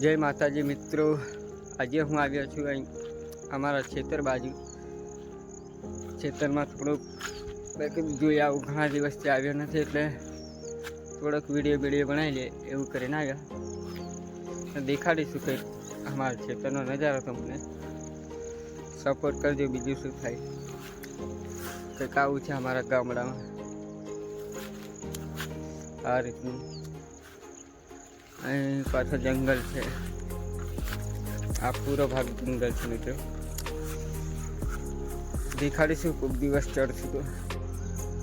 જય માતાજી મિત્રો, આજે હું આવ્યો છું અહીં અમારા ખેતર બાજુ. ખેતરમાં થોડુંક જોઈ આવું, ઘણા દિવસથી આવ્યો નથી એટલે થોડોક વિડીયો બનાવી લે એવું કરીને આવ્યા. દેખાડીશું કંઈક અમારા ખેતરનો નજારો તમને. સપોર્ટ કરજો, બીજું શું થાય. કંઈક આવું છે અમારા ગામડામાં, આ રીતનું. અહીં પાછળ જંગલ છે, આ પૂરો ભાગ જંગલ છે મિત્રો. દેખાડીશું કોઈક દિવસ ચડશું તો.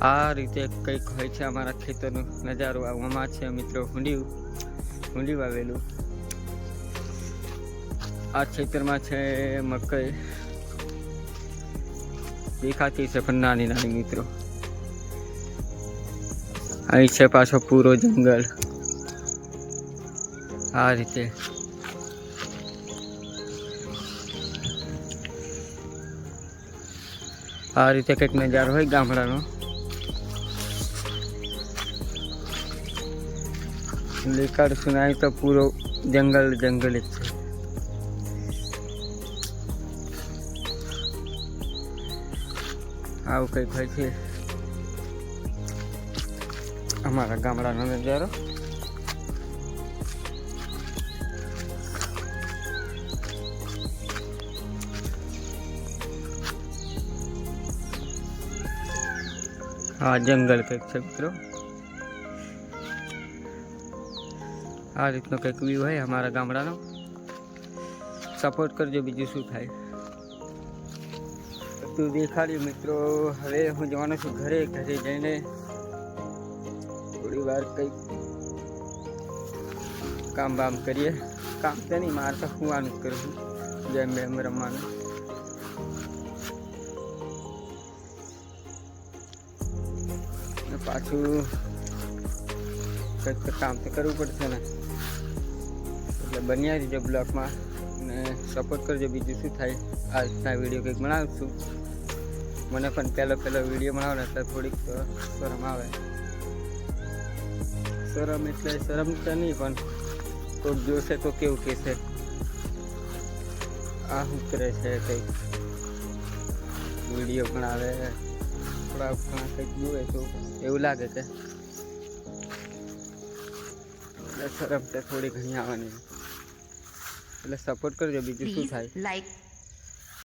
આ રીતે કંઈક હોય છે અમારા ખેતરનો નજારો. આમાં છે મિત્રો હુંડી વાવેલું. આ ખેતરમાં છે મકઈ દેખાતી છે પણ નાની નાની મિત્રો. અહીં છે પાછો પૂરો જંગલ. આ રીતે કંઈક નજારો હોય ગામડાનો. દેખાડશું નહીં તો પૂરો જંગલ જ છે. આવું કંઈક હોય છે અમારા ગામડાનો નજારો. હા, જંગલ કંઈક છે મિત્રો. આ રીતનો કંઈક વ્યૂ હોય અમારા ગામડાનો. સપોર્ટ કરજો, બીજું શું થાય. તું દેખાડ્યું મિત્રો. હવે હું જવાનો છું ઘરે જઈને થોડી વાર કંઈક કામ બામ કરીએ. કામ તો નહીં, મારે તો સુવાનું જ કરું છું, જેમ રમવાનું. પાછું કંઈક તો કામ તો કરવું પડશે ને, એટલે બન્યા રહીજો બ્લોગમાં ને સપોર્ટ કરજો, બીજું શું થાય. આ રીતના વિડીયો કંઈક બનાવું છું. મને પણ પહેલો વિડીયો બનાવો ને એટલે થોડીક શરમ આવે. શરમ એટલે શરમ તો નહીં, પણ કોઈક જોશે તો કેવું કહેશે, આ શું કરે છે, કંઈક વિડીયો બનાવે, થોડા કંઈક જોવે તો એવું લાગે છે. એટલે શરમ તો થોડી ઘણી આવવાની. એટલે સપોર્ટ કરજો, બીજું શું થાય.